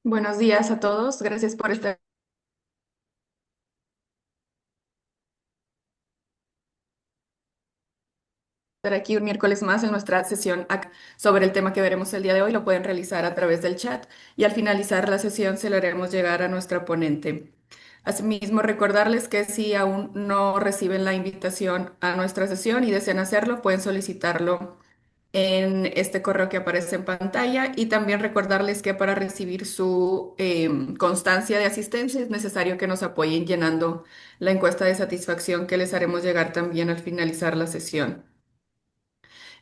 Buenos días a todos. Gracias por estar aquí un miércoles más en nuestra sesión sobre el tema que veremos el día de hoy. Lo pueden realizar a través del chat y al finalizar la sesión se lo haremos llegar a nuestra ponente. Asimismo, recordarles que si aún no reciben la invitación a nuestra sesión y desean hacerlo, pueden solicitarlo en este correo que aparece en pantalla y también recordarles que para recibir su constancia de asistencia es necesario que nos apoyen llenando la encuesta de satisfacción que les haremos llegar también al finalizar la sesión.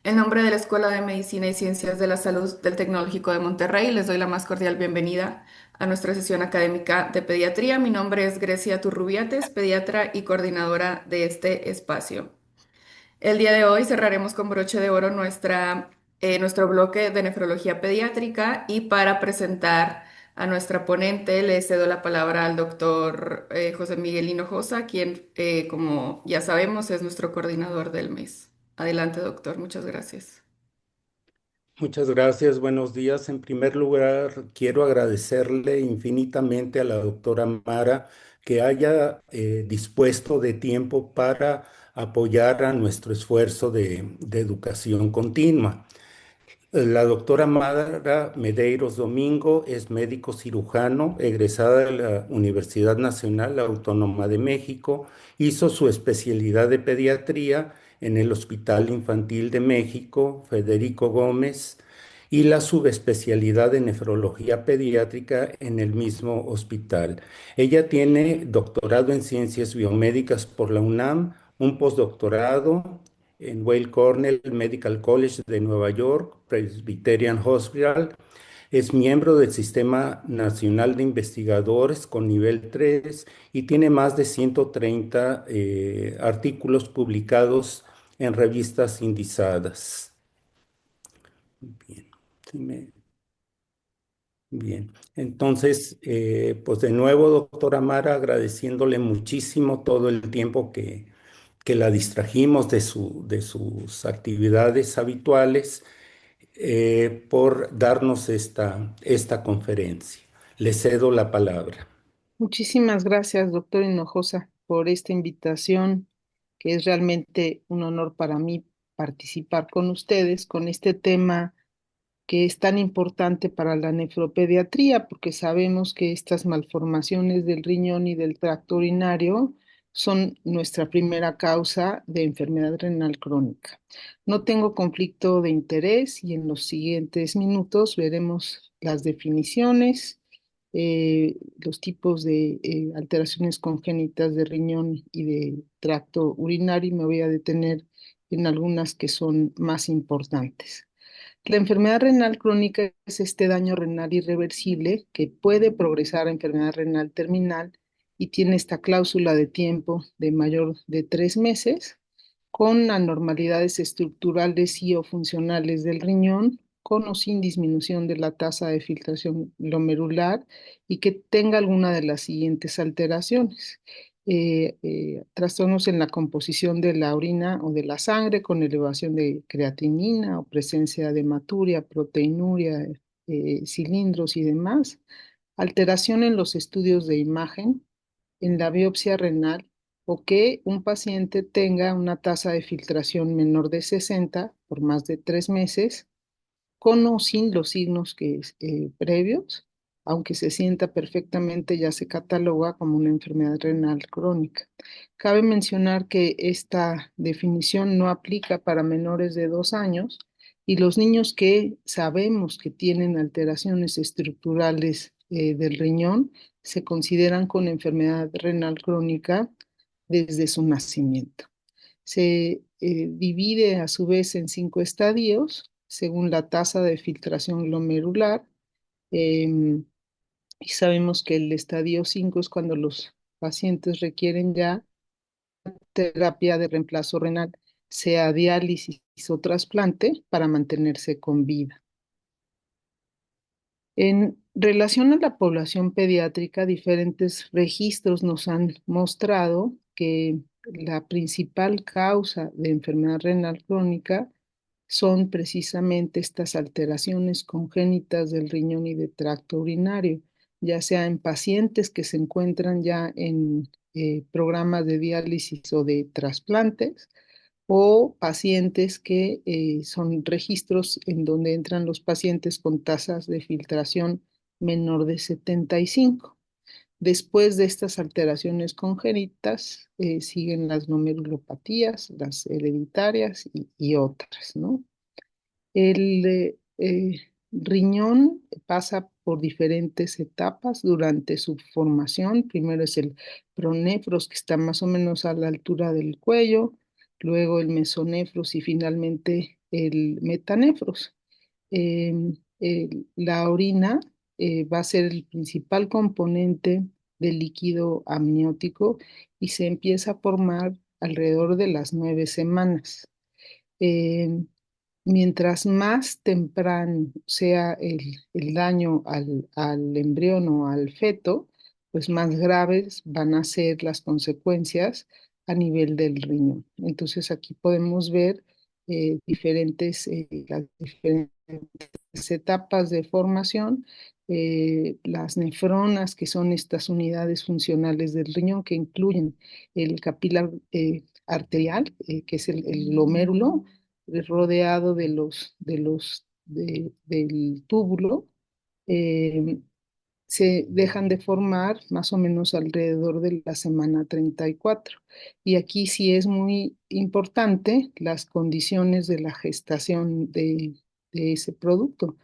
En nombre de la Escuela de Medicina y Ciencias de la Salud del Tecnológico de Monterrey, les doy la más cordial bienvenida a nuestra sesión académica de pediatría. Mi nombre es Grecia Turrubiates, pediatra y coordinadora de este espacio. El día de hoy cerraremos con broche de oro nuestro bloque de nefrología pediátrica y para presentar a nuestra ponente le cedo la palabra al doctor José Miguel Hinojosa, quien, como ya sabemos, es nuestro coordinador del mes. Adelante, doctor. Muchas gracias. Muchas gracias, buenos días. En primer lugar, quiero agradecerle infinitamente a la doctora Mara que haya dispuesto de tiempo para apoyar a nuestro esfuerzo de educación continua. La doctora Mara Medeiros Domingo es médico cirujano, egresada de la Universidad Nacional Autónoma de México. Hizo su especialidad de pediatría en el Hospital Infantil de México, Federico Gómez, y la subespecialidad de nefrología pediátrica en el mismo hospital. Ella tiene doctorado en ciencias biomédicas por la UNAM, un postdoctorado en Weill Cornell Medical College de Nueva York, Presbyterian Hospital. Es miembro del Sistema Nacional de Investigadores con nivel 3 y tiene más de 130 artículos publicados en revistas indizadas. Bien, sí bien. Entonces, pues de nuevo, doctora Mara, agradeciéndole muchísimo todo el tiempo que la distrajimos de sus actividades habituales por darnos esta conferencia. Le cedo la palabra. Muchísimas gracias, doctor Hinojosa, por esta invitación, que es realmente un honor para mí participar con ustedes con este tema que es tan importante para la nefropediatría, porque sabemos que estas malformaciones del riñón y del tracto urinario son nuestra primera causa de enfermedad renal crónica. No tengo conflicto de interés y en los siguientes minutos veremos las definiciones, los tipos de alteraciones congénitas de riñón y de tracto urinario y me voy a detener en algunas que son más importantes. La enfermedad renal crónica es este daño renal irreversible que puede progresar a enfermedad renal terminal y tiene esta cláusula de tiempo de mayor de 3 meses, con anormalidades estructurales y o funcionales del riñón, con o sin disminución de la tasa de filtración glomerular y que tenga alguna de las siguientes alteraciones. Trastornos en la composición de la orina o de la sangre con elevación de creatinina o presencia de hematuria, proteinuria, cilindros y demás. Alteración en los estudios de imagen, en la biopsia renal o que un paciente tenga una tasa de filtración menor de 60 por más de 3 meses, con o sin los signos previos, aunque se sienta perfectamente, ya se cataloga como una enfermedad renal crónica. Cabe mencionar que esta definición no aplica para menores de 2 años y los niños que sabemos que tienen alteraciones estructurales del riñón se consideran con enfermedad renal crónica desde su nacimiento. Se divide a su vez en 5 estadios según la tasa de filtración glomerular. em, y sabemos que el estadio 5 es cuando los pacientes requieren ya terapia de reemplazo renal, sea diálisis o trasplante, para mantenerse con vida. En relación a la población pediátrica, diferentes registros nos han mostrado que la principal causa de enfermedad renal crónica son precisamente estas alteraciones congénitas del riñón y del tracto urinario. ya sea en pacientes que se encuentran ya en programas de diálisis o de trasplantes, o pacientes que son registros en donde entran los pacientes con tasas de filtración menor de 75. Después de estas alteraciones congénitas, siguen las glomerulopatías, las hereditarias y otras, ¿no? El riñón pasa por diferentes etapas durante su formación. Primero es el pronefros, que está más o menos a la altura del cuello, luego el mesonefros y finalmente el metanefros. La orina va a ser el principal componente del líquido amniótico y se empieza a formar alrededor de las 9 semanas. Em, Mientras más temprano sea el daño al embrión o al feto, pues más graves van a ser las consecuencias a nivel del riñón. Entonces aquí podemos ver las diferentes etapas de formación, las nefronas, que son estas unidades funcionales del riñón que incluyen el capilar arterial, que es el glomérulo, rodeado del túbulo, eh, se dejan de formar más o menos alrededor de la semana 34. Y aquí sí es muy importante las condiciones de la gestación de ese producto,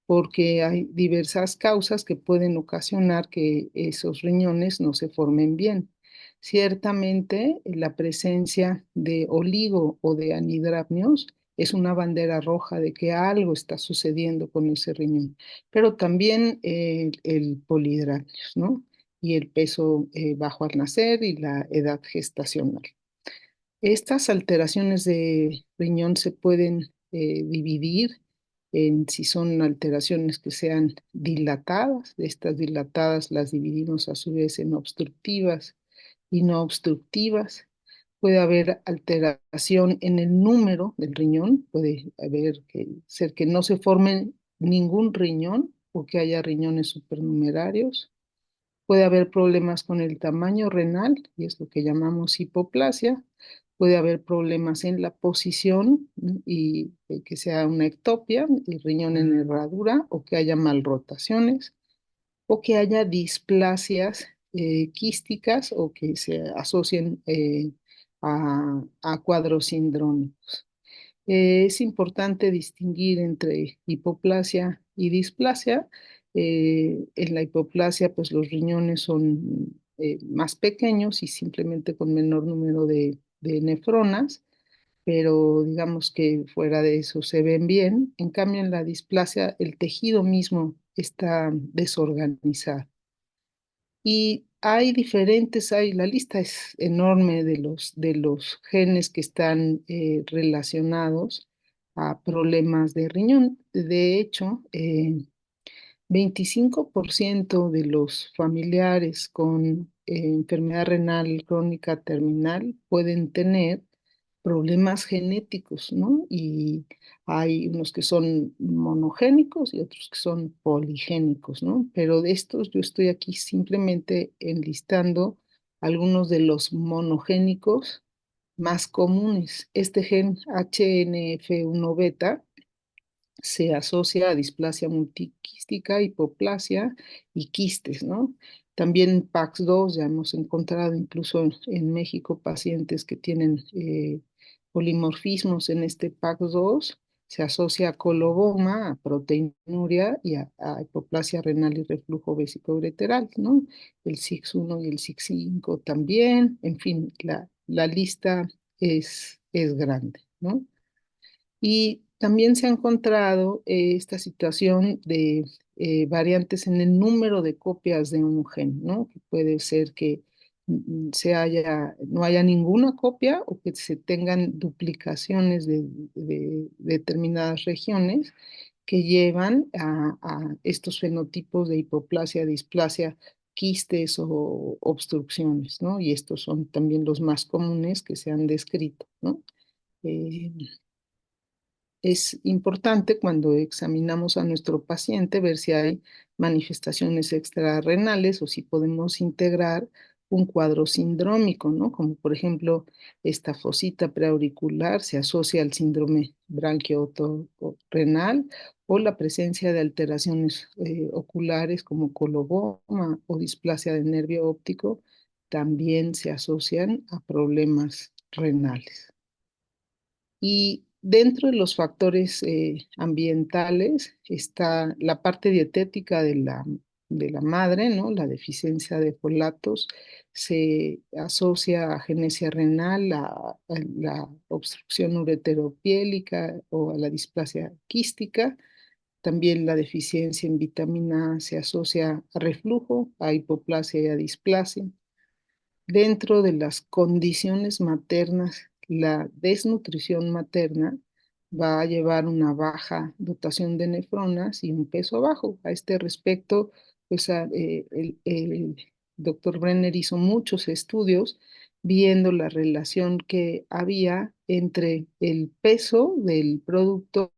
porque hay diversas causas que pueden ocasionar que esos riñones no se formen bien. Ciertamente, la presencia de oligo o de anhidramnios es una bandera roja de que algo está sucediendo con ese riñón, pero también el polihidramnios, ¿no? Y el peso bajo al nacer y la edad gestacional. Estas alteraciones de riñón se pueden dividir en si son alteraciones que sean dilatadas. Estas dilatadas las dividimos a su vez en obstructivas y no obstructivas. Puede haber alteración en el número del riñón, puede ser que no se forme ningún riñón o que haya riñones supernumerarios. Puede haber problemas con el tamaño renal, y es lo que llamamos hipoplasia. Puede haber problemas en la posición, ¿no? Y que sea una ectopia, el riñón en herradura, o que haya malrotaciones, o que haya displasias quísticas o que se asocien a cuadros sindrómicos. Es importante distinguir entre hipoplasia y displasia. En la hipoplasia, pues los riñones son más pequeños y simplemente con menor número de nefronas, pero digamos que fuera de eso se ven bien. En cambio, en la displasia, el tejido mismo está desorganizado. Y la lista es enorme de los genes que están relacionados a problemas de riñón. De hecho, 25% de los familiares con enfermedad renal crónica terminal pueden tener problemas genéticos, ¿no? Y hay unos que son monogénicos y otros que son poligénicos, ¿no? Pero de estos yo estoy aquí simplemente enlistando algunos de los monogénicos más comunes. Este gen HNF1 beta se asocia a displasia multiquística, hipoplasia y quistes, ¿no? También PAX2, ya hemos encontrado incluso en México pacientes que tienen polimorfismos en este PAX2, se asocia a coloboma, a proteinuria y a hipoplasia renal y reflujo vesicoureteral, ¿no? El SIX1 y el SIX5 también, en fin, la lista es grande, ¿no? Y también se ha encontrado esta situación de variantes en el número de copias de un gen, ¿no? Que puede ser que no haya ninguna copia o que se tengan duplicaciones de determinadas regiones que llevan a estos fenotipos de hipoplasia, displasia, quistes o obstrucciones, ¿no? Y estos son también los más comunes que se han descrito, ¿no? Eh, es importante cuando examinamos a nuestro paciente ver si hay manifestaciones extrarrenales o si podemos integrar un cuadro sindrómico, ¿no? Como por ejemplo, esta fosita preauricular se asocia al síndrome branquioto-renal o la presencia de alteraciones oculares como coloboma o displasia del nervio óptico también se asocian a problemas renales. Y dentro de los factores ambientales está la parte dietética de la madre, ¿no? La deficiencia de folatos se asocia a agenesia renal, a la obstrucción ureteropiélica o a la displasia quística. También la deficiencia en vitamina A se asocia a reflujo, a hipoplasia y a displasia. Dentro de las condiciones maternas, la desnutrición materna va a llevar una baja dotación de nefronas y un peso bajo. A este respecto, pues, el doctor Brenner hizo muchos estudios viendo la relación que había entre el peso del producto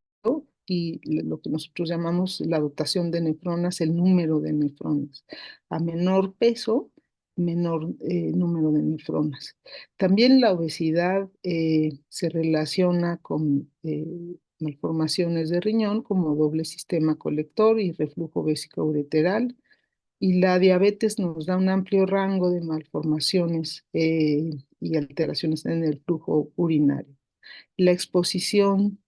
y lo que nosotros llamamos la dotación de nefronas, el número de nefronas. A menor peso, menor número de nefronas. También la obesidad se relaciona con malformaciones de riñón como doble sistema colector y reflujo vesicoureteral. Y la diabetes nos da un amplio rango de malformaciones y alteraciones en el flujo urinario. La exposición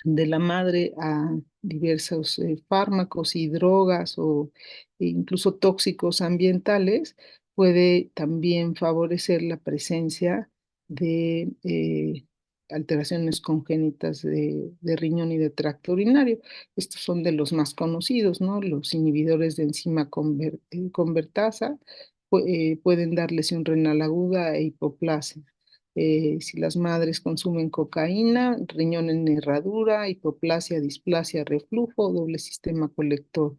de la madre a diversos fármacos y drogas o incluso tóxicos ambientales puede también favorecer la presencia de alteraciones congénitas de riñón y de tracto urinario. Estos son de los más conocidos, ¿no? Los inhibidores de enzima convertasa pueden dar lesión renal aguda e hipoplasia. Si las madres consumen cocaína, riñón en herradura, hipoplasia, displasia, reflujo, doble sistema colector.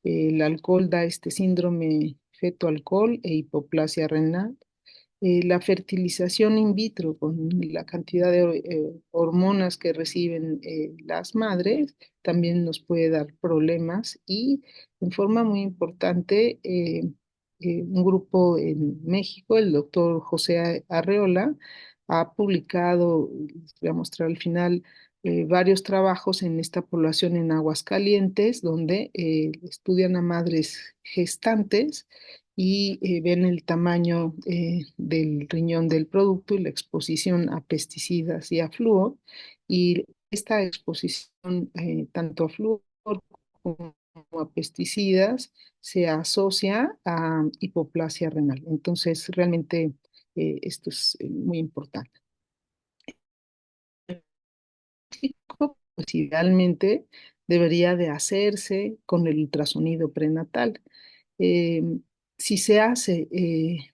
El alcohol da este síndrome feto-alcohol e hipoplasia renal. La fertilización in vitro con la cantidad de hormonas que reciben las madres también nos puede dar problemas y en forma muy importante un grupo en México, el doctor José Arreola, ha publicado, les voy a mostrar al final, varios trabajos en esta población en Aguascalientes, donde estudian a madres gestantes y ven el tamaño del riñón del producto y la exposición a pesticidas y a flúor. Y esta exposición tanto a flúor como a pesticidas se asocia a hipoplasia renal. Entonces, realmente esto es muy importante. Pues idealmente debería de hacerse con el ultrasonido prenatal. Eh, si se hace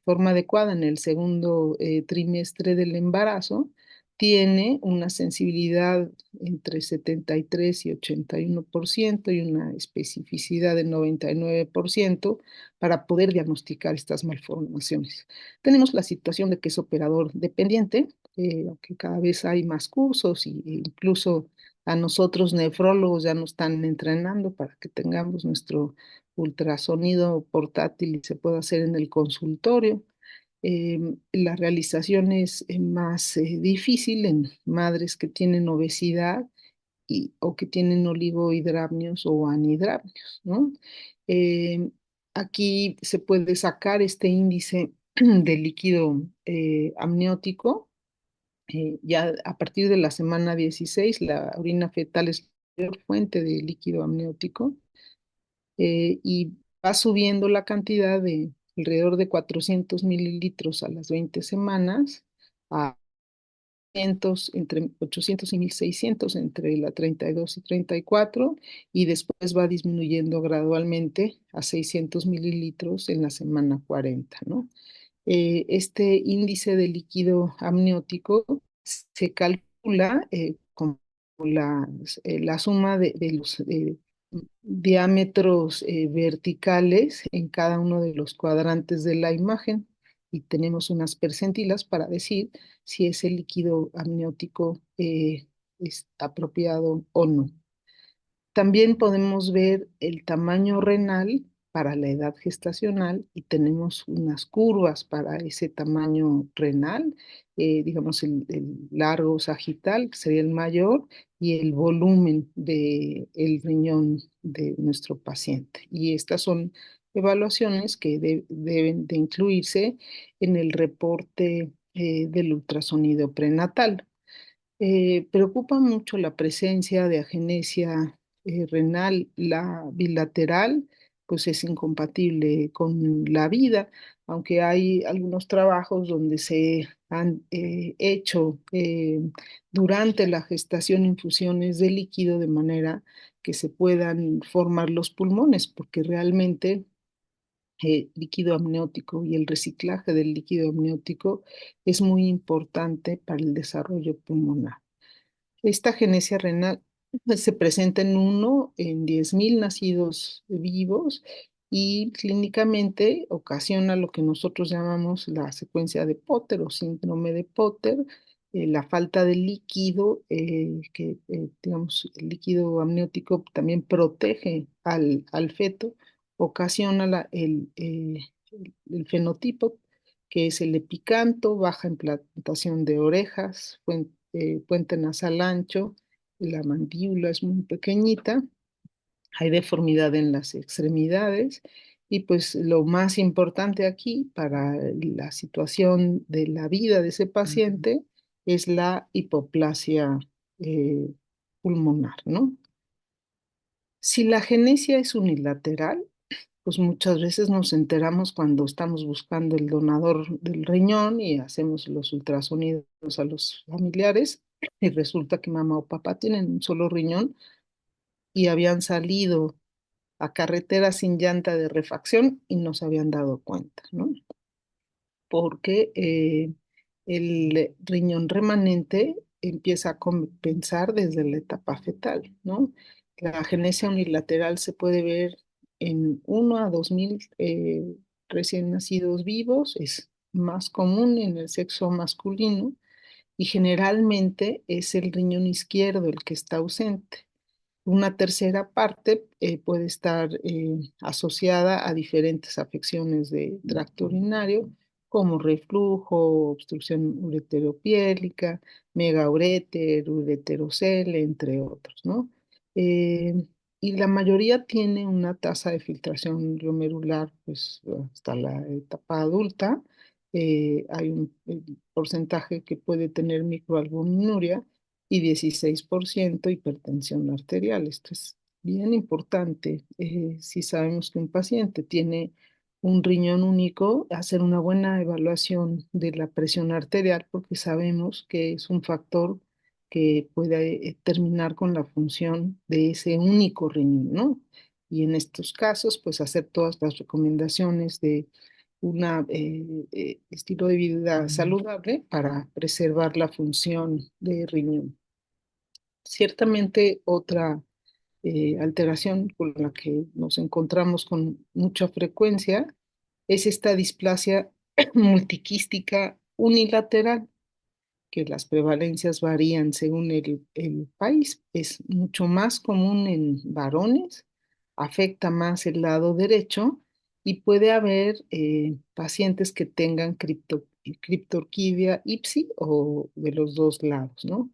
forma adecuada en el segundo trimestre del embarazo, tiene una sensibilidad entre 73 y 81% y una especificidad de 99% para poder diagnosticar estas malformaciones. Tenemos la situación de que es operador dependiente, aunque cada vez hay más cursos e incluso a nosotros nefrólogos ya nos están entrenando para que tengamos nuestro ultrasonido portátil y se puede hacer en el consultorio. La realización es más difícil en madres que tienen obesidad o que tienen oligohidramnios o anhidramnios, ¿no? Eh, Aquí se puede sacar este índice de líquido amniótico. Ya a partir de la semana 16, la orina fetal es la mayor fuente de líquido amniótico y va subiendo la cantidad de alrededor de 400 mililitros a las 20 semanas a 800, entre 800 y 1600 entre la 32 y 34 y después va disminuyendo gradualmente a 600 mililitros en la semana 40, ¿no? Este índice de líquido amniótico se calcula como la suma de los diámetros verticales en cada uno de los cuadrantes de la imagen y tenemos unas percentilas para decir si ese líquido amniótico es apropiado o no. También podemos ver el tamaño renal para la edad gestacional y tenemos unas curvas para ese tamaño renal, digamos el largo sagital, que sería el mayor, y el volumen del riñón de nuestro paciente. Y estas son evaluaciones que deben de incluirse en el reporte del ultrasonido prenatal. Preocupa mucho la presencia de agenesia renal. La bilateral, pues es incompatible con la vida, aunque hay algunos trabajos donde se han hecho durante la gestación infusiones de líquido de manera que se puedan formar los pulmones, porque realmente líquido amniótico y el reciclaje del líquido amniótico es muy importante para el desarrollo pulmonar. Esta agenesia renal se presenta en 1 en 10.000 nacidos vivos y clínicamente ocasiona lo que nosotros llamamos la secuencia de Potter o síndrome de Potter, la falta de líquido, digamos, el líquido amniótico también protege al feto, ocasiona el fenotipo que es el epicanto, baja implantación de orejas, puente nasal ancho, la mandíbula es muy pequeñita, hay deformidad en las extremidades y pues lo más importante aquí para la situación de la vida de ese paciente es la hipoplasia eh, pulmonar, ¿no? Si la agenesia es unilateral, pues muchas veces nos enteramos cuando estamos buscando el donador del riñón y hacemos los ultrasonidos a los familiares y resulta que mamá o papá tienen un solo riñón y habían salido a carretera sin llanta de refacción y no se habían dado cuenta, ¿no? Porque el riñón remanente empieza a compensar desde la etapa fetal, ¿no? La agenesia unilateral se puede ver en 1 a 2.000 recién nacidos vivos, es más común en el sexo masculino y generalmente es el riñón izquierdo el que está ausente. Una tercera parte puede estar asociada a diferentes afecciones de tracto urinario, como reflujo, obstrucción ureteropiélica, megauréter, ureterocele, entre otros, ¿no? Eh, y la mayoría tiene una tasa de filtración glomerular, pues, hasta la etapa adulta. Hay un porcentaje que puede tener microalbuminuria y 16% hipertensión arterial. Esto es bien importante. Si sabemos que un paciente tiene un riñón único, hacer una buena evaluación de la presión arterial porque sabemos que es un factor que puede terminar con la función de ese único riñón, ¿no? Y en estos casos, pues hacer todas las recomendaciones de un estilo de vida saludable para preservar la función de riñón. Ciertamente otra alteración con la que nos encontramos con mucha frecuencia es esta displasia multiquística unilateral, que las prevalencias varían según el país. Es mucho más común en varones, afecta más el lado derecho y puede haber pacientes que tengan criptorquidia ipsi o de los dos lados, ¿no?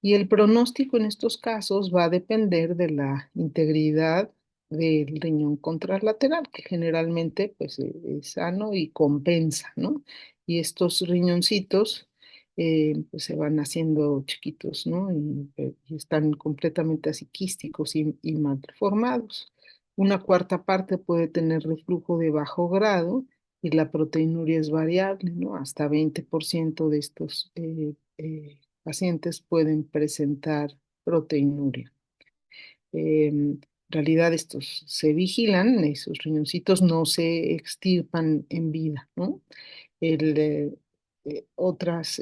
Y el pronóstico en estos casos va a depender de la integridad del riñón contralateral, que generalmente pues, es sano y compensa, ¿no? Y estos riñoncitos pues, se van haciendo chiquitos, ¿no? Y están completamente así quísticos y mal formados. Una cuarta parte puede tener reflujo de bajo grado y la proteinuria es variable, ¿no? Hasta 20% de estos pacientes pueden presentar proteinuria. En realidad estos se vigilan, esos riñoncitos no se extirpan en vida, ¿no? Otras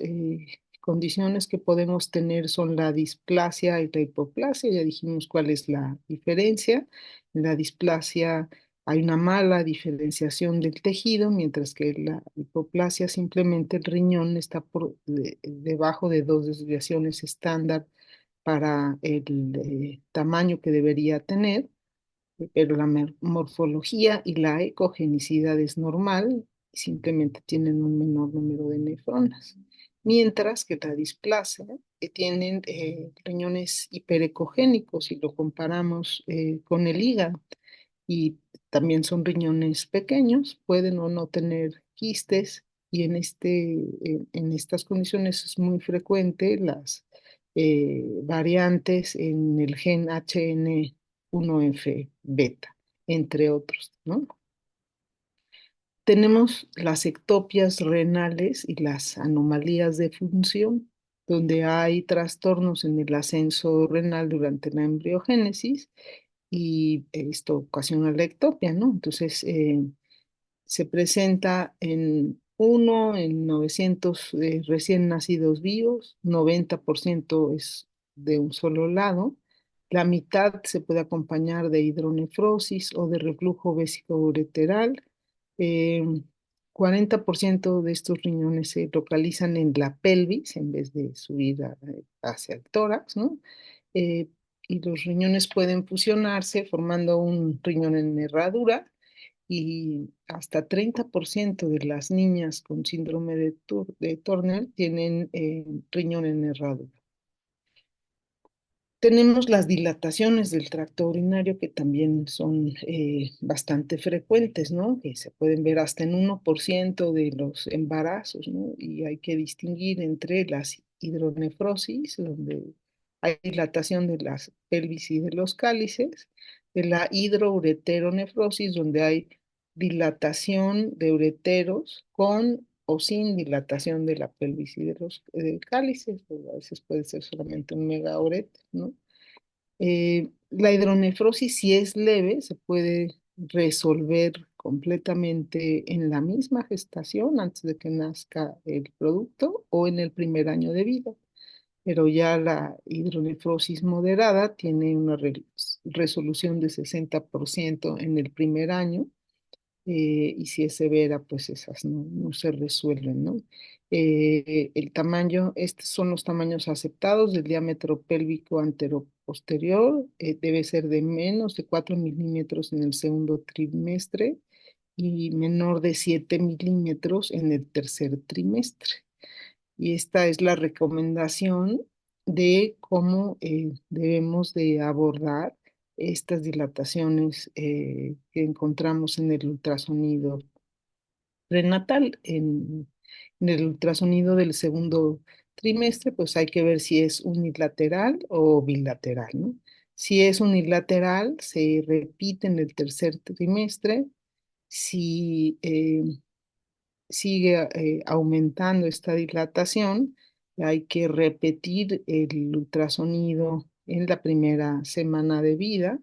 condiciones que podemos tener son la displasia y la hipoplasia. Ya dijimos cuál es la diferencia. En la displasia hay una mala diferenciación del tejido, mientras que la hipoplasia simplemente el riñón está debajo de dos desviaciones estándar para el tamaño que debería tener, pero la morfología y la ecogenicidad es normal, simplemente tienen un menor número de nefronas. Mientras que la displasia tienen riñones hiperecogénicos, si lo comparamos con el hígado, y también son riñones pequeños, pueden o no tener quistes, y en estas condiciones es muy frecuente las variantes en el gen HN1F beta, entre otros, ¿no? Tenemos las ectopias renales y las anomalías de función, donde hay trastornos en el ascenso renal durante la embriogénesis y esto ocasiona la ectopia, ¿no? Entonces, se presenta en 900 recién nacidos vivos, 90% es de un solo lado, la mitad se puede acompañar de hidronefrosis o de reflujo vesicoureteral. eh, 40% de estos riñones se localizan en la pelvis en vez de subir hacia el tórax, ¿no? Eh, y los riñones pueden fusionarse formando un riñón en herradura, y hasta 30% de las niñas con síndrome de Turner tienen riñón en herradura. Tenemos las dilataciones del tracto urinario que también son bastante frecuentes, ¿no? Que se pueden ver hasta en 1% de los embarazos, ¿no? Y hay que distinguir entre las hidronefrosis, donde hay dilatación de las pelvis y de los cálices, de la hidroureteronefrosis, donde hay dilatación de ureteros con o sin dilatación de la pelvis y de los cálices, o a veces puede ser solamente un megaureter, ¿no? La hidronefrosis, si es leve, se puede resolver completamente en la misma gestación, antes de que nazca el producto o en el primer año de vida. Pero ya la hidronefrosis moderada tiene una resolución de 60% en el primer año, y si es severa, pues esas no se resuelven, ¿no? El tamaño, estos son los tamaños aceptados del diámetro pélvico anteroposterior, debe ser de menos de 4 milímetros en el segundo trimestre y menor de 7 milímetros en el tercer trimestre. Y esta es la recomendación de cómo debemos de abordar estas dilataciones que encontramos en el ultrasonido prenatal. En el ultrasonido del segundo trimestre, pues hay que ver si es unilateral o bilateral, ¿no? Si es unilateral, se repite en el tercer trimestre. Si sigue aumentando esta dilatación, hay que repetir el ultrasonido en la primera semana de vida,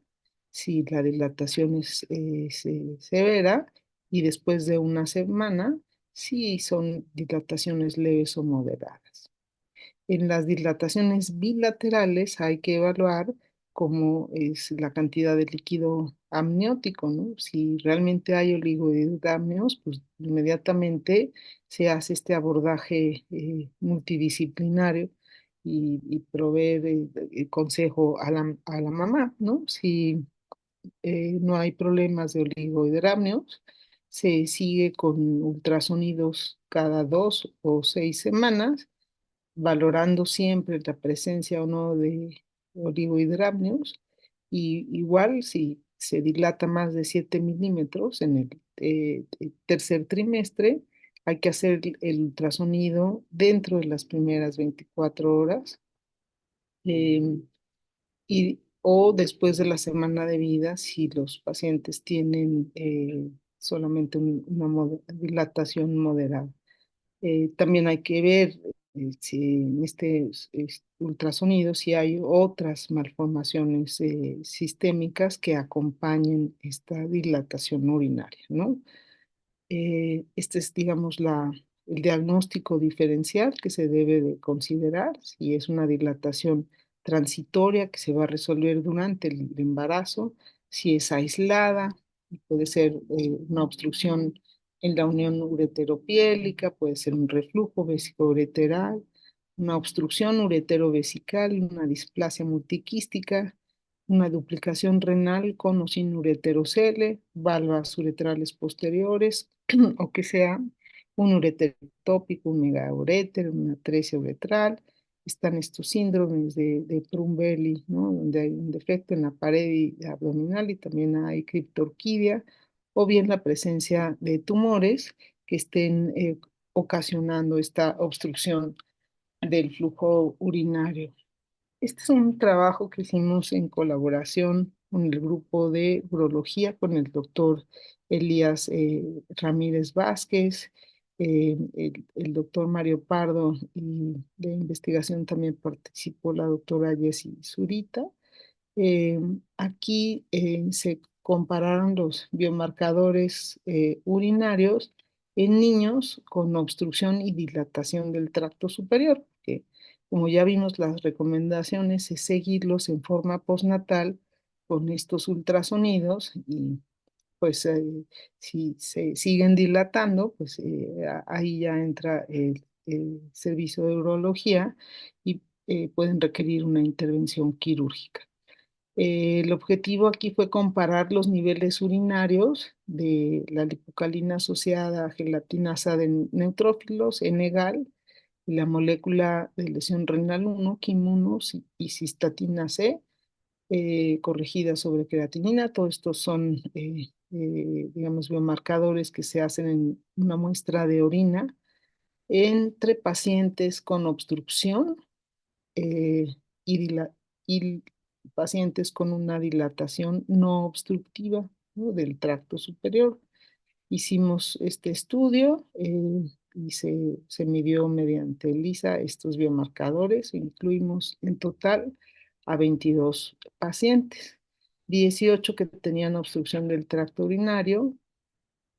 si la dilatación es severa, y después de una semana, si son dilataciones leves o moderadas. En las dilataciones bilaterales hay que evaluar cómo es la cantidad de líquido amniótico, ¿no? Si realmente hay oligohidramnios, pues inmediatamente se hace este abordaje multidisciplinario y proveer consejo a la mamá, ¿no? Si no hay problemas de oligohidramnios, se sigue con ultrasonidos cada 2 o 6 semanas, valorando siempre la presencia o no de oligohidramnios, y igual si se dilata más de 7 milímetros en el tercer trimestre, hay que hacer el ultrasonido dentro de las primeras 24 horas, em, o después de la semana de vida si los pacientes tienen solamente una dilatación moderada. También hay que ver si en este ultrasonido si hay otras malformaciones sistémicas que acompañen esta dilatación urinaria, ¿no? Este es, digamos, el diagnóstico diferencial que se debe de considerar, si es una dilatación transitoria que se va a resolver durante el embarazo, si es aislada, puede ser una obstrucción en la unión ureteropiélica, puede ser un reflujo vesicoureteral, una obstrucción ureterovesical, una displasia multiquística, una duplicación renal con o sin ureterocele, valvas uretrales posteriores, o que sea un uréter ectópico, un megauréter, una atresia uretral. Están estos síndromes de Prumbelli, ¿no? Donde hay un defecto en la pared abdominal y también hay criptorquidia, o bien la presencia de tumores que estén ocasionando esta obstrucción del flujo urinario. Este es un trabajo que hicimos en colaboración con el grupo de urología, con el doctor Elías Ramírez Vázquez, el doctor Mario Pardo, y de investigación también participó la doctora Jessie Zurita. Eh, Aquí se compararon los biomarcadores urinarios en niños con obstrucción y dilatación del tracto superior, que como ya vimos las recomendaciones es seguirlos en forma postnatal con estos ultrasonidos y pues si se siguen dilatando, pues ahí ya entra el servicio de urología y pueden requerir una intervención quirúrgica. El objetivo aquí fue comparar los niveles urinarios de la lipocalina asociada a gelatinasa de neutrófilos, N-gal, y la molécula de lesión renal 1, Kim1 y cistatina C, corregida sobre creatinina. Todos estos son, digamos, biomarcadores que se hacen en una muestra de orina entre pacientes con obstrucción eh, y, y pacientes con una dilatación no obstructiva, ¿no? Del tracto superior. Hicimos este estudio y se midió mediante ELISA estos biomarcadores. Incluimos en total a 22 pacientes, 18 que tenían obstrucción del tracto urinario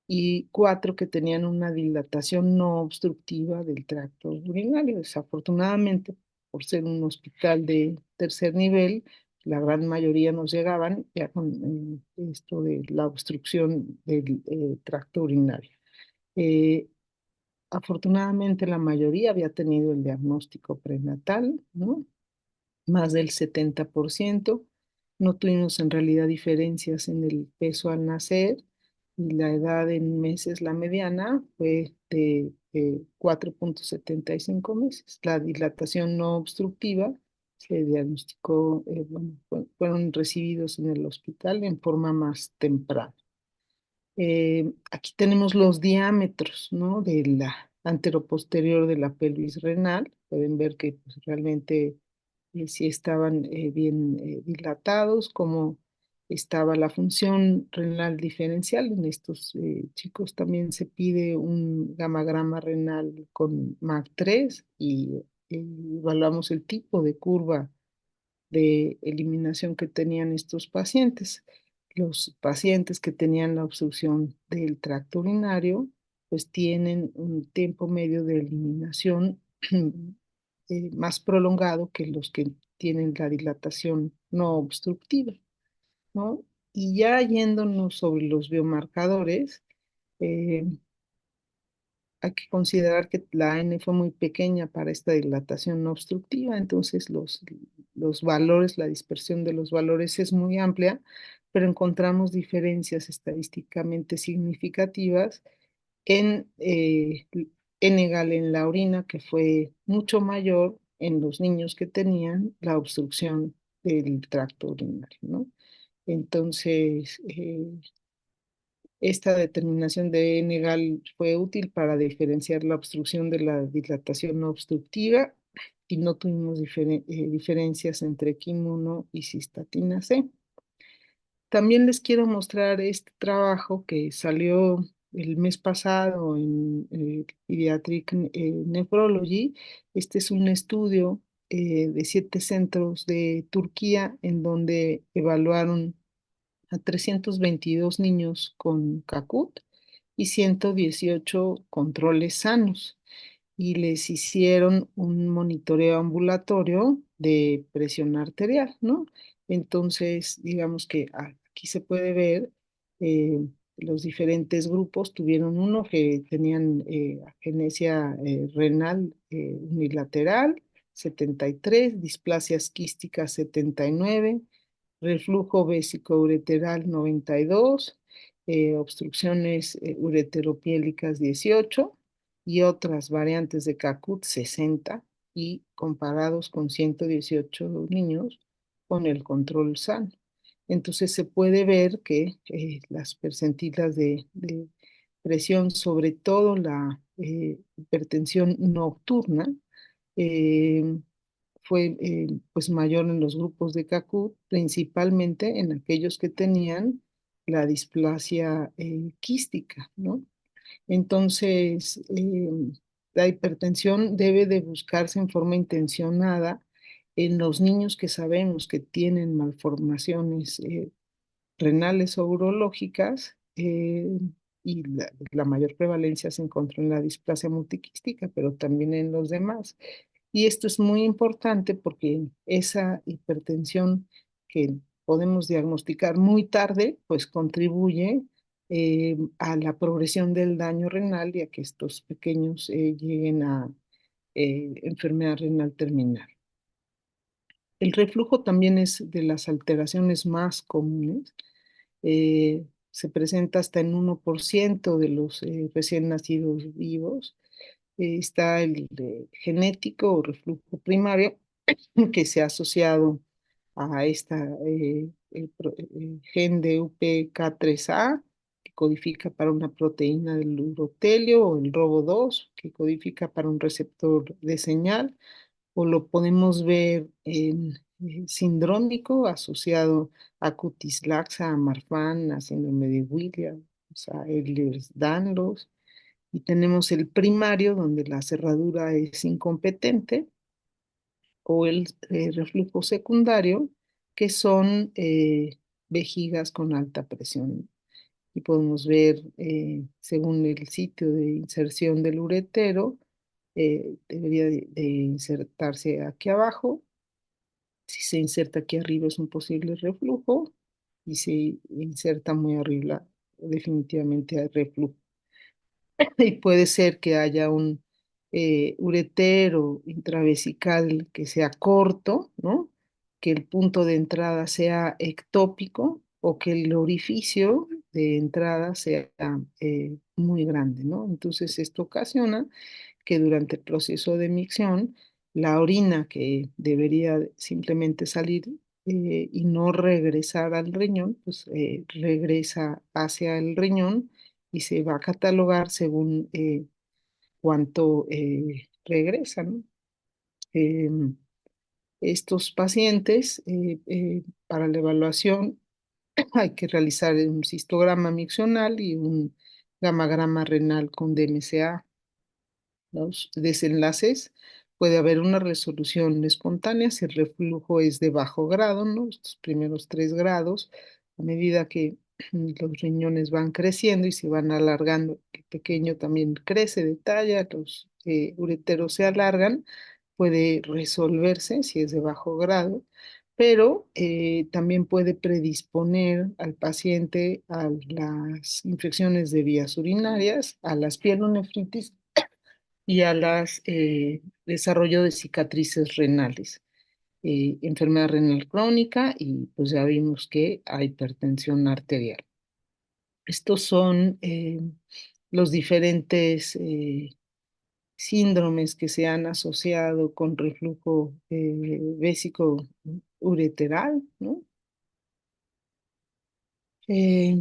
y 4 que tenían una dilatación no obstructiva del tracto urinario. Desafortunadamente, por ser un hospital de tercer nivel, la gran mayoría nos llegaban ya con esto de la obstrucción del tracto urinario. Eh, Afortunadamente, la mayoría había tenido el diagnóstico prenatal, ¿no? Más del 70%. No tuvimos en realidad diferencias en el peso al nacer y la edad en meses, la mediana, fue de 4,75 meses. La dilatación no obstructiva se diagnosticó, bueno, fueron recibidos en el hospital en forma más temprana. Aquí tenemos los diámetros, ¿no? De la anteroposterior de la pelvis renal. Pueden ver que pues, realmente sí estaban bien dilatados, como estaba la función renal diferencial. En estos chicos también se pide un gamagrama renal con MAC3 y evaluamos el tipo de curva de eliminación que tenían estos pacientes. Los pacientes que tenían la obstrucción del tracto urinario, pues tienen un tiempo medio de eliminación más prolongado que los que tienen la dilatación no obstructiva, ¿no? Y ya yéndonos sobre los biomarcadores, eh, hay que considerar que la N fue muy pequeña para esta dilatación no obstructiva, entonces los valores, la dispersión de los valores es muy amplia, pero encontramos diferencias estadísticamente significativas en N-gal en la orina, que fue mucho mayor en los niños que tenían la obstrucción del tracto urinario, ¿no? Entonces, esta determinación de Negal fue útil para diferenciar la obstrucción de la dilatación no obstructiva y no tuvimos diferencias entre Kim1 y cistatina C. También les quiero mostrar este trabajo que salió el mes pasado en Pediatric Nephrology. Este es un estudio de 7 centros de Turquía en donde evaluaron a 322 niños con CACUT y 118 controles sanos y les hicieron un monitoreo ambulatorio de presión arterial, ¿no? Entonces, digamos que aquí se puede ver los diferentes grupos. Tuvieron uno que tenían agenesia renal unilateral, 73, displasias quísticas 79, reflujo vesicoureteral 92, obstrucciones ureteropiélicas 18 y otras variantes de CACUT 60 y comparados con 118 niños con el control sano. Entonces se puede ver que las percentilas de presión, sobre todo la hipertensión nocturna, eh, fue pues mayor en los grupos de CACUT, principalmente en aquellos que tenían la displasia quística, ¿no? Entonces, la hipertensión debe de buscarse en forma intencionada en los niños que sabemos que tienen malformaciones renales o urológicas, y la mayor prevalencia se encontró en la displasia multiquística, pero también en los demás. Y esto es muy importante porque esa hipertensión que podemos diagnosticar muy tarde, pues contribuye a la progresión del daño renal y a que estos pequeños lleguen a enfermedad renal terminal. El reflujo también es de las alteraciones más comunes. Se presenta hasta en 1% de los recién nacidos vivos. Está el genético o reflujo primario, que se ha asociado a esta gen de UPK3A, que codifica para una proteína del urotelio, o el ROBO2, que codifica para un receptor de señal, o lo podemos ver en sindrómico asociado a cutis laxa, a Marfan, a síndrome de Williams, a Ehlers-Danlos. Y tenemos el primario, donde la cerradura es incompetente, o el reflujo secundario, que son vejigas con alta presión. Y podemos ver, según el sitio de inserción del uretero, debería de insertarse aquí abajo. Si se inserta aquí arriba es un posible reflujo, y si inserta muy arriba, definitivamente hay reflujo. Y puede ser que haya un uretero intravesical que sea corto, ¿no? Que el punto de entrada sea ectópico, o que el orificio de entrada sea muy grande, ¿no? Entonces esto ocasiona que durante el proceso de micción, la orina, que debería simplemente salir y no regresar al riñón, pues regresa hacia el riñón y se va a catalogar según cuánto regresa, ¿no? Em, Estos pacientes, para la evaluación, hay que realizar un cistograma miccional y un gamagrama renal con DMCA. Los desenlaces: puede haber una resolución espontánea si el reflujo es de bajo grado, ¿no? Estos primeros 3 grados, a medida que los riñones van creciendo y se van alargando, el pequeño también crece de talla, los ureteros se alargan, puede resolverse si es de bajo grado, pero también puede predisponer al paciente a las infecciones de vías urinarias, a las pielonefritis y a las desarrollo de cicatrices renales, enfermedad renal crónica, y pues ya vimos que hay hipertensión arterial. Estos son los diferentes síndromes que se han asociado con reflujo vésico ureteral, ¿no? Eh,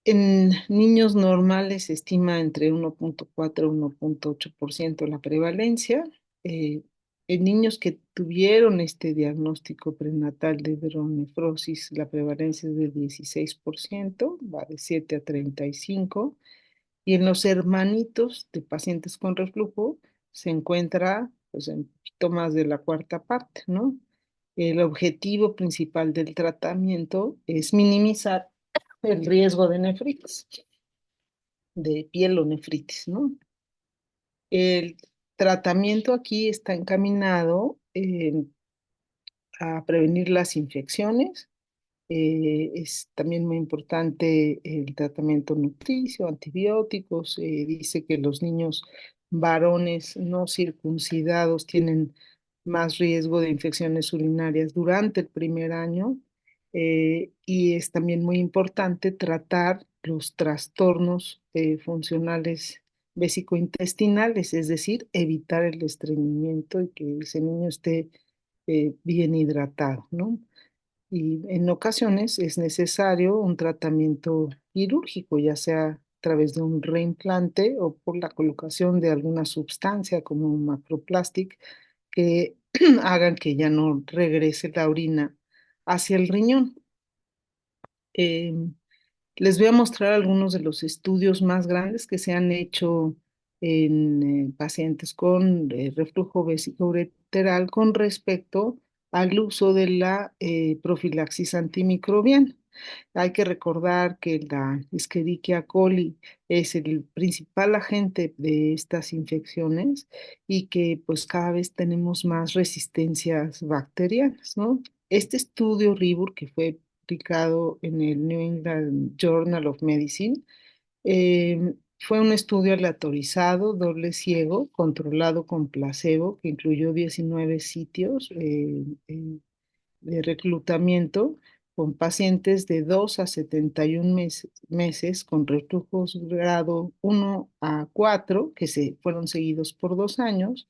En niños normales se estima entre 1.4 y 1.8% la prevalencia. Eh, en niños que tuvieron este diagnóstico prenatal de hidronefrosis, la prevalencia es de 16%, va de 7 a 35. Y en los hermanitos de pacientes con reflujo se encuentra pues en un poquito más de la cuarta parte, ¿no? El objetivo principal del tratamiento es minimizar el riesgo de nefritis, de pielonefritis, ¿no? El tratamiento aquí está encaminado a prevenir las infecciones. Es también muy importante el tratamiento nutricio, antibióticos. Dice que los niños varones no circuncidados tienen más riesgo de infecciones urinarias durante el primer año. Y es también muy importante tratar los trastornos funcionales vesicointestinales, es decir, evitar el estreñimiento y que ese niño esté bien hidratado, ¿no? Y en ocasiones es necesario un tratamiento quirúrgico, ya sea a través de un reimplante o por la colocación de alguna sustancia como un macroplastic que hagan que ya no regrese la orina hacia el riñón. Em, Les voy a mostrar algunos de los estudios más grandes que se han hecho en pacientes con reflujo vesicoureteral con respecto al uso de la profilaxis antimicrobiana. Hay que recordar que la Escherichia coli es el principal agente de estas infecciones y que pues cada vez tenemos más resistencias bacterianas, ¿no? Este estudio RIBUR, que fue publicado en el New England Journal of Medicine, fue un estudio aleatorizado, doble ciego, controlado con placebo, que incluyó 19 sitios de reclutamiento con pacientes de 2 a 71 meses con reflujos grado 1 a 4 que se fueron seguidos por 2 años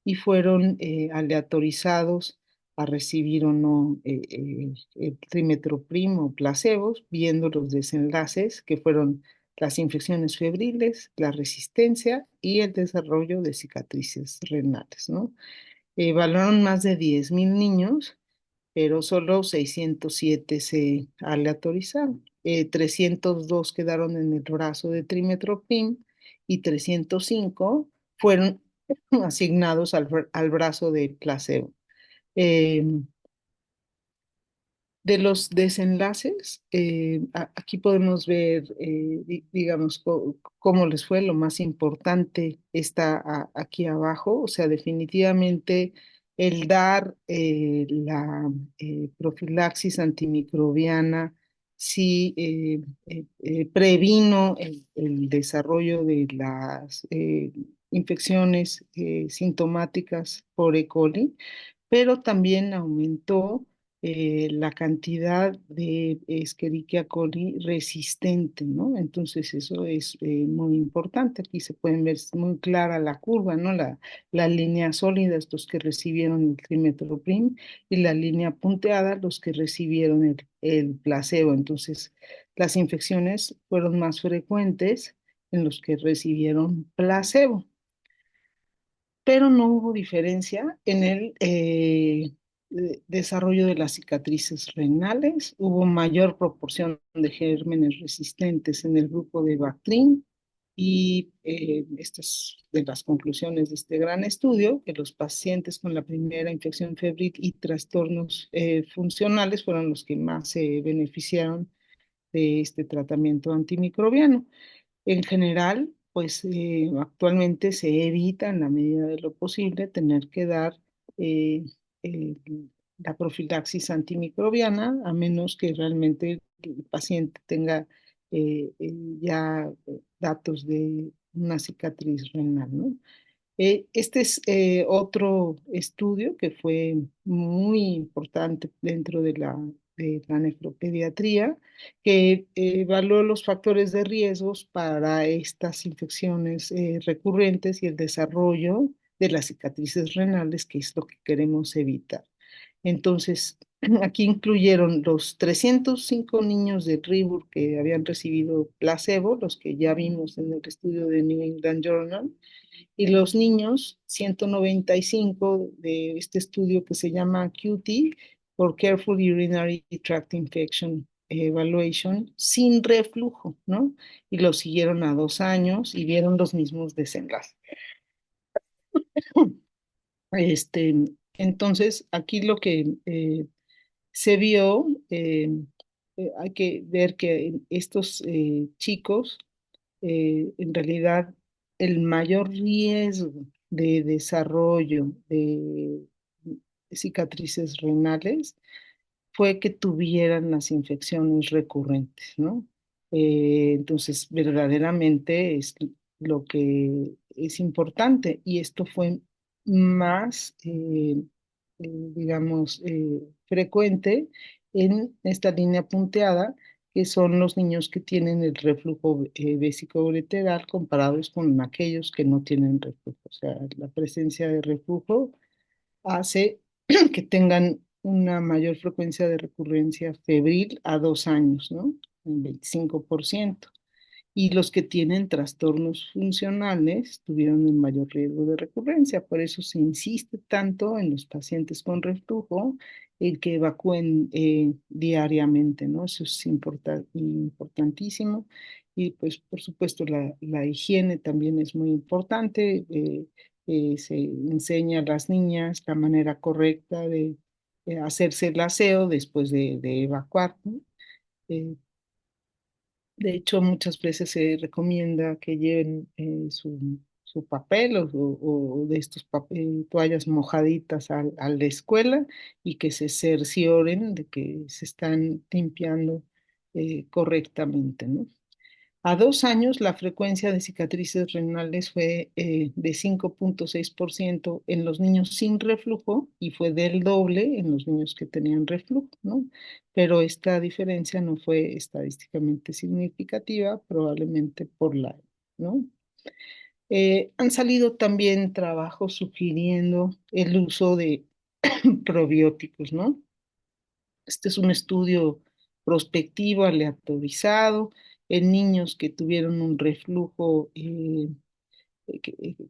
y fueron aleatorizados a recibir o no el trimestoprim o placebos, viendo los desenlaces que fueron las infecciones febriles, la resistencia y el desarrollo de cicatrices renales, ¿no? Evaluaron más de 10.000 niños, pero solo 607 se aleatorizaron. 302 quedaron en el brazo de trimestoprim y 305 fueron asignados al brazo de placebo. Eh, de los desenlaces, aquí podemos ver, digamos, cómo les fue. Lo más importante está aquí abajo, o sea, definitivamente el dar la profilaxis antimicrobiana sí previno el desarrollo de las infecciones sintomáticas por E. coli, pero también aumentó la cantidad de Escherichia coli resistente, ¿no? Entonces eso es muy importante. Aquí se pueden ver muy clara la curva, ¿no? La línea sólida, estos que recibieron el trimestoprim, y la línea punteada, los que recibieron el placebo. Entonces, las infecciones fueron más frecuentes en los que recibieron placebo, pero no hubo diferencia en el desarrollo de las cicatrices renales. Hubo mayor proporción de gérmenes resistentes en el grupo de Bactrim y estas de las conclusiones de este gran estudio, que los pacientes con la primera infección febril y trastornos funcionales fueron los que más se beneficiaron de este tratamiento antimicrobiano. En general, pues actualmente se evita en la medida de lo posible tener que dar eh, eh, la profilaxis antimicrobiana, a menos que realmente el paciente tenga ya datos de una cicatriz renal, ¿no? Este es otro estudio que fue muy importante dentro de la nefropediatría, que evaluó los factores de riesgos para estas infecciones recurrentes y el desarrollo de las cicatrices renales, que es lo que queremos evitar. Entonces, aquí incluyeron los 305 niños de Ribur que habían recibido placebo, los que ya vimos en el estudio de New England Journal, y los niños, 195 de este estudio que se llama QT, por Careful Urinary Tract Infection Evaluation, sin reflujo, ¿no? Y los siguieron a 2 años y vieron los mismos desenlaces. Este, entonces, aquí lo que se vio, hay que ver que estos chicos en realidad el mayor riesgo de desarrollo de cicatrices renales fue que tuvieran las infecciones recurrentes, ¿no? Entonces, verdaderamente es lo que es importante y esto fue más, digamos, frecuente en esta línea punteada, que son los niños que tienen el reflujo vesicoureteral comparados con aquellos que no tienen reflujo. O sea, la presencia de reflujo hace que tengan una mayor frecuencia de recurrencia febril a 2 años, ¿no? Un 25%. Y los que tienen trastornos funcionales tuvieron un mayor riesgo de recurrencia. Por eso se insiste tanto en los pacientes con reflujo el que evacúen diariamente, ¿no? Eso es importantísimo. Y pues, por supuesto, la higiene también es muy importante. Se enseña a las niñas la manera correcta de hacerse el aseo después de evacuar, ¿no? Eh, de hecho, muchas veces se recomienda que lleven su papel o de estos toallas mojaditas a la escuela y que se cercioren de que se están limpiando correctamente, ¿no? A 2 años, la frecuencia de cicatrices renales fue de 5,6% en los niños sin reflujo y fue del doble en los niños que tenían reflujo, ¿no? Pero esta diferencia no fue estadísticamente significativa, probablemente por la, ¿no? Han salido también trabajos sugiriendo el uso de probióticos, ¿no? Este es un estudio prospectivo, aleatorizado, en niños que tuvieron un reflujo,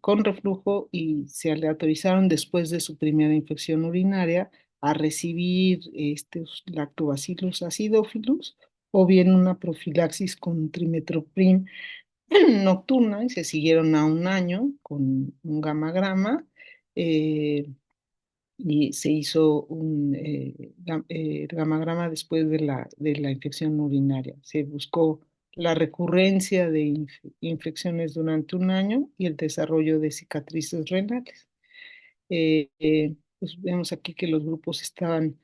con reflujo y se aleatorizaron después de su primera infección urinaria a recibir estos lactobacillus acidophilus o bien una profilaxis con trimethoprim nocturna y se siguieron a 1 año con un gamagrama. eh, y se hizo un gamagrama después de la infección urinaria. Se buscó la recurrencia de infecciones durante 1 año y el desarrollo de cicatrices renales. Pues vemos aquí que los grupos estaban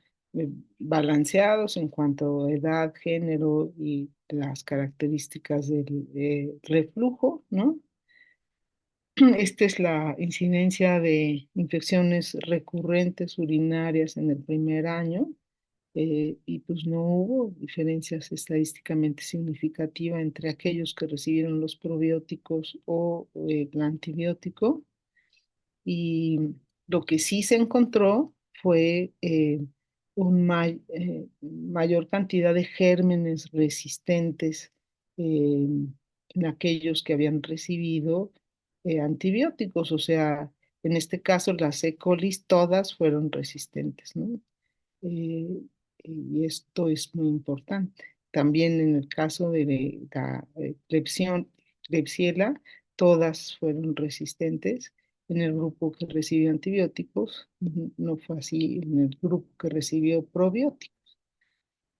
balanceados en cuanto a edad, género y las características del reflujo, ¿no? Esta es la incidencia de infecciones recurrentes urinarias en el primer año y pues no hubo diferencias estadísticamente significativas entre aquellos que recibieron los probióticos o el antibiótico. Y lo que sí se encontró fue mayor cantidad de gérmenes resistentes en aquellos que habían recibido antibióticos. O sea, en este caso las E. coli todas fueron resistentes, ¿no? Eh, y esto es muy importante. También en el caso de la Klebsiella, todas fueron resistentes. En el grupo que recibió antibióticos, no fue así en el grupo que recibió probióticos.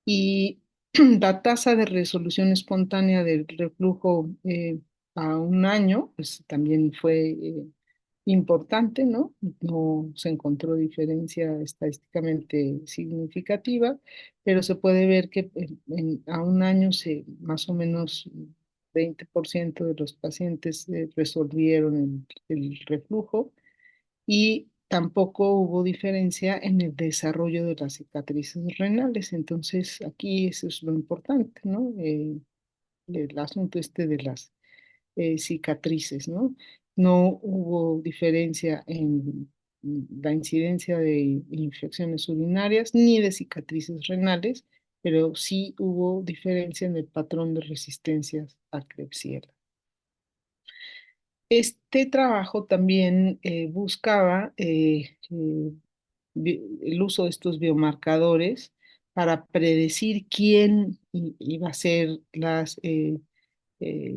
Y la tasa de resolución espontánea del reflujo a 1 año, pues también fue importante, ¿no? No se encontró diferencia estadísticamente significativa, pero se puede ver que a 1 año más o menos 20% de los pacientes resolvieron el reflujo y tampoco hubo diferencia en el desarrollo de las cicatrices renales. Entonces, aquí eso es lo importante, ¿no? El asunto este de las cicatrices, ¿no? No hubo diferencia en la incidencia de infecciones urinarias ni de cicatrices renales, pero sí hubo diferencia en el patrón de resistencias a Klebsiella. Este trabajo también buscaba el uso de estos biomarcadores para predecir quién iba a ser las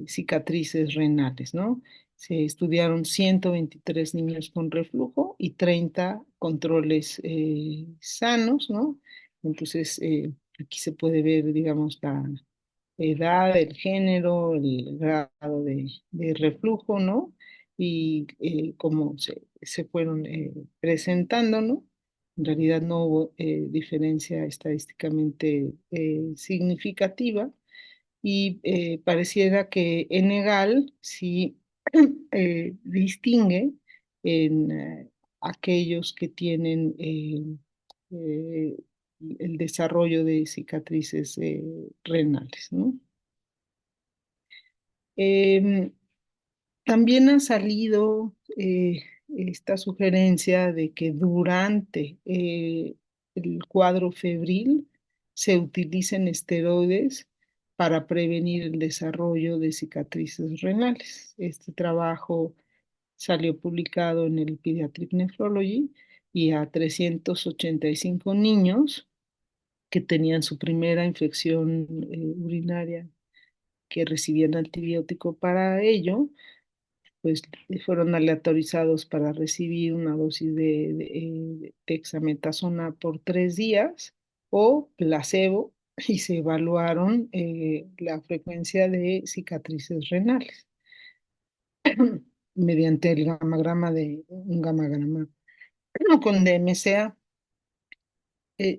cicatrices renales, ¿no? Se estudiaron 123 niños con reflujo y 30 controles sanos, ¿no? Entonces, aquí se puede ver, digamos, la edad, el género, el grado de reflujo, ¿no? Y cómo se fueron presentando, ¿no? En realidad no hubo diferencia estadísticamente significativa y pareciera que Enegal sí distingue en aquellos que tienen eh, el desarrollo de cicatrices renales, ¿no? Em, También ha salido esta sugerencia de que durante el cuadro febril se utilicen esteroides para prevenir el desarrollo de cicatrices renales. Este trabajo salió publicado en el Pediatric Nephrology y a 385 niños que tenían su primera infección urinaria, que recibían antibiótico para ello, pues fueron aleatorizados para recibir una dosis de dexametasona por 3 días o placebo, y se evaluaron la frecuencia de cicatrices renales mediante el gamagrama de un gamagrama con DMCA.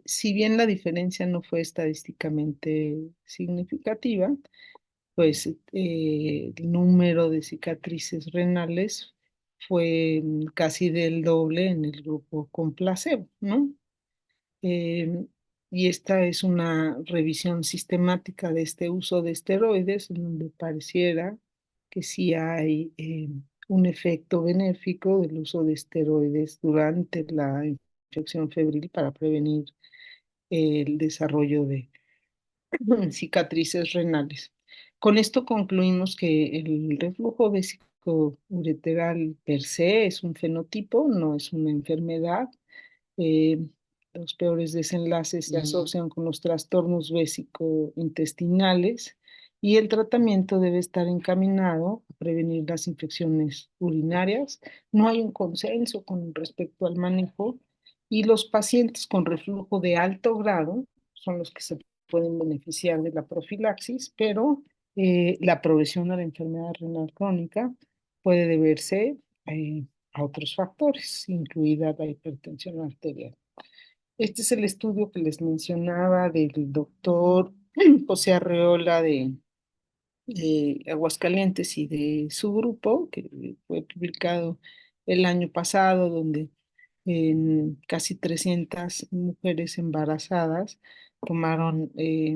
Si bien la diferencia no fue estadísticamente significativa, pues el número de cicatrices renales fue casi del doble en el grupo con placebo, ¿no? Eh, y esta es una revisión sistemática de este uso de esteroides, en donde pareciera que sí hay un efecto benéfico del uso de esteroides durante la infección febril para prevenir el desarrollo de cicatrices renales. Con esto concluimos que el reflujo vesicoureteral per se es un fenotipo, no es una enfermedad. Eh, los peores desenlaces se asocian con los trastornos vésico-intestinales y el tratamiento debe estar encaminado a prevenir las infecciones urinarias. No hay un consenso con respecto al manejo, y los pacientes con reflujo de alto grado son los que se pueden beneficiar de la profilaxis, pero la progresión a la enfermedad renal crónica puede deberse a otros factores, incluida la hipertensión arterial. Este es el estudio que les mencionaba del doctor José Arreola de Aguascalientes y de su grupo, que fue publicado el año pasado, donde en casi 300 mujeres embarazadas tomaron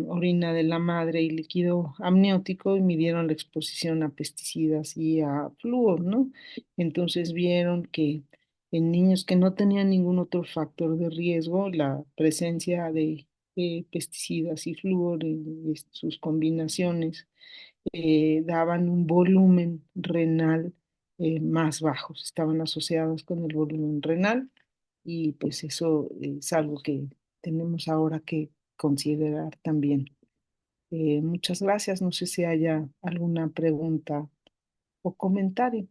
orina de la madre y líquido amniótico y midieron la exposición a pesticidas y a flúor, ¿no? Entonces vieron que en niños que no tenían ningún otro factor de riesgo, la presencia de pesticidas y flúor en sus combinaciones daban un volumen renal más bajo, estaban asociados con el volumen renal, y pues eso es algo que tenemos ahora que considerar también. Muchas gracias, no sé si haya alguna pregunta o comentario.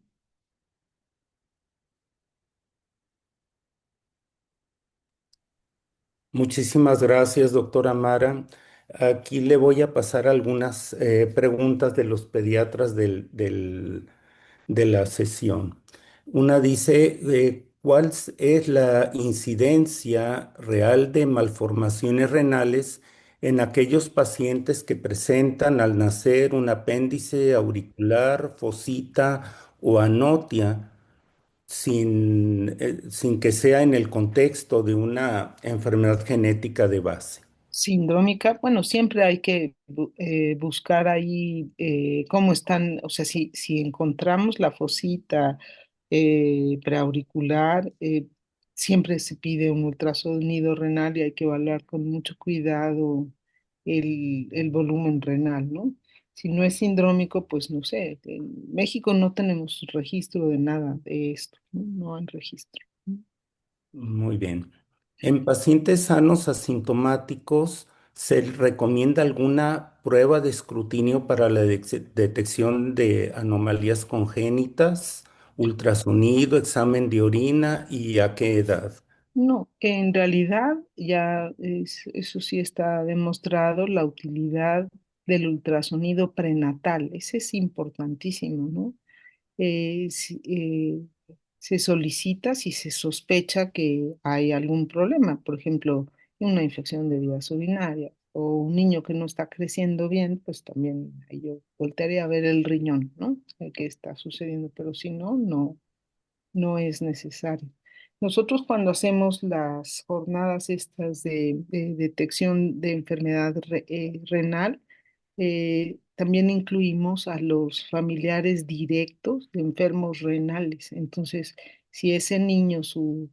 Muchísimas gracias, doctora Mara. Aquí le voy a pasar algunas preguntas de los pediatras de la sesión. Una dice, ¿cuál es la incidencia real de malformaciones renales en aquellos pacientes que presentan al nacer un apéndice auricular, fosita o anotia, sin que sea en el contexto de una enfermedad genética de base? Sindrómica, bueno, siempre hay que buscar ahí cómo están, o sea, si encontramos la fosita preauricular, siempre se pide un ultrasonido renal y hay que evaluar con mucho cuidado el volumen renal, ¿no? Si no es sindrómico, pues no sé, en México no tenemos registro de nada de esto, no, no hay registro. Muy bien. En pacientes sanos asintomáticos, ¿se recomienda alguna prueba de escrutinio para la detección de anomalías congénitas, ultrasonido, examen de orina y a qué edad? No, que en realidad eso sí está demostrado, la utilidad del ultrasonido prenatal. Ese es importantísimo, ¿no? Se solicita si se sospecha que hay algún problema, por ejemplo, una infección de vías urinarias o un niño que no está creciendo bien, pues también ahí yo voltearía a ver el riñón, ¿no? ¿Qué está sucediendo? Pero si no, no es necesario. Nosotros cuando hacemos las jornadas estas de detección de enfermedad renal, también incluimos a los familiares directos de enfermos renales. Entonces, si ese niño, su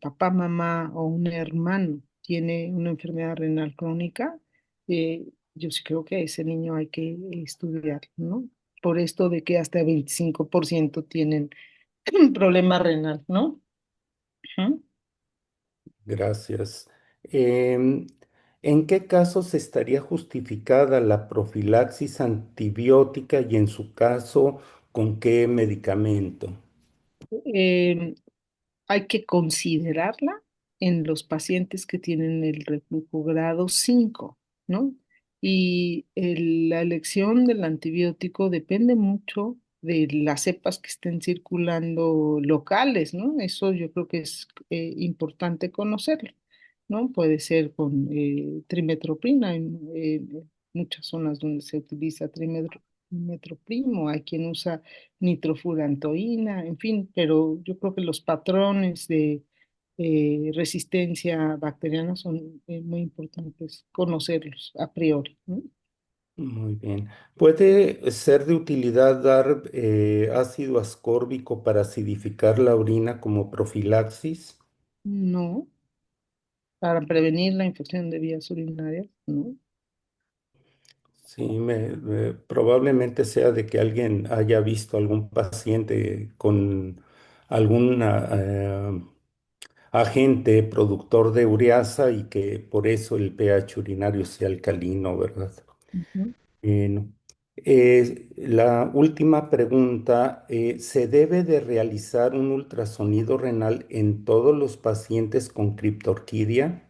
papá, mamá o un hermano tiene una enfermedad renal crónica, yo sí creo que a ese niño hay que estudiar, ¿no? Por esto de que hasta 25% tienen un problema renal, ¿no? Ujú. Gracias. Em, ¿En qué casos estaría justificada la profilaxis antibiótica y en su caso, con qué medicamento? Eh, Hay que considerarla en los pacientes que tienen el reflujo grado 5, ¿no? Y la elección del antibiótico depende mucho de las cepas que estén circulando locales, ¿no? Eso yo creo que es importante conocerlo, ¿no? Puede ser con trimetoprim, en muchas zonas donde se utiliza trimetroprimo, hay quien usa nitrofurantoína, en fin, pero yo creo que los patrones de resistencia bacteriana son muy importantes conocerlos a priori, ¿no? Muy bien. ¿Puede ser de utilidad dar ácido ascórbico para acidificar la orina como profilaxis? No, para prevenir la infección de vías urinarias, ¿no? Sí, probablemente sea de que alguien haya visto algún paciente con algún agente productor de ureasa y que por eso el pH urinario sea alcalino, ¿verdad? Ujú. Bueno, la última pregunta, ¿se debe de realizar un ultrasonido renal en todos los pacientes con criptorquidia?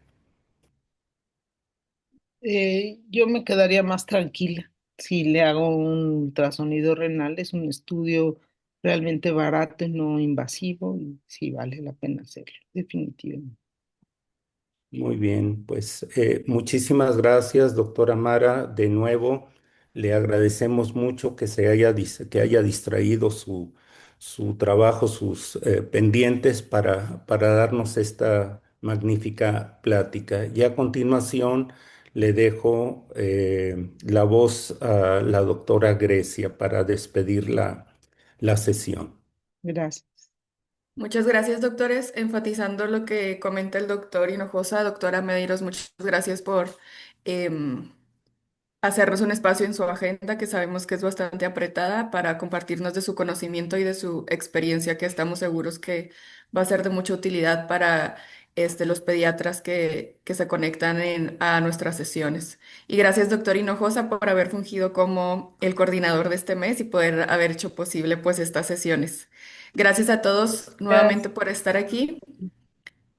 Yo me quedaría más tranquila si le hago un ultrasonido renal. Es un estudio realmente barato y no invasivo y sí vale la pena hacerlo, definitivamente. Muy bien, pues muchísimas gracias, doctora Mara. De nuevo, le agradecemos mucho que que haya distraído su trabajo, sus pendientes para darnos esta magnífica plática. Y a continuación le dejo la voz a la doctora Grecia para despedir la sesión. Gracias. Muchas gracias, doctores. Enfatizando lo que comenta el doctor Hinojosa, doctora Medeiros, muchas gracias por em, hacernos un espacio en su agenda, que sabemos que es bastante apretada, para compartirnos de su conocimiento y de su experiencia, que estamos seguros que va a ser de mucha utilidad para los pediatras que se conectan a nuestras sesiones. Y gracias, doctor Hinojosa, por haber fungido como el coordinador de este mes y poder haber hecho posible pues estas sesiones. Gracias a todos nuevamente Gracias. por estar aquí.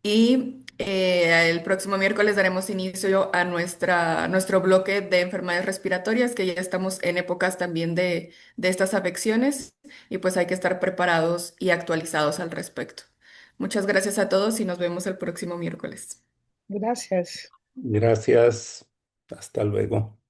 Y el próximo miércoles daremos inicio a nuestro bloque de enfermedades respiratorias, que ya estamos en épocas también de estas afecciones y pues hay que estar preparados y actualizados al respecto. Muchas gracias a todos y nos vemos el próximo miércoles. Gracias. Gracias. Hasta luego.